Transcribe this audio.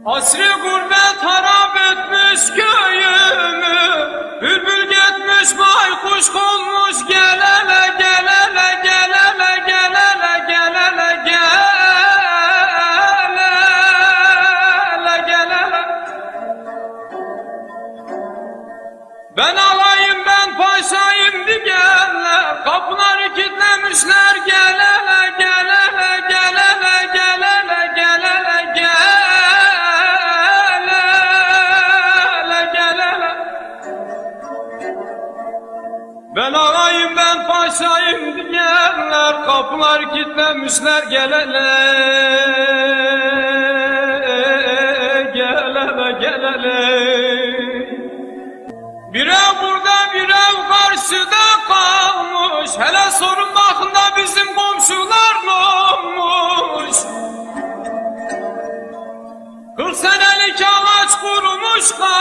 Asri gurbet harap etmiş köyümü, bülbül gitmiş baykuş konmuş, gel hele gel hele gel hele gel hele gel hele gel hele gel hele. Ben alayım ben paşayım diyenler, kapıları kilitlemişler, gel hele gel hele gel hele gel hele gel hele gel. Ben ağayım ben paşayım diyenler, kapılar kilitlemişler, gel hele gel hele gel hele. Bir ev burada bir ev karşıda kalmış, hele sorun bakında bizim komşular ne olmuş? 40 senelik ağaç kurumuş kalmış.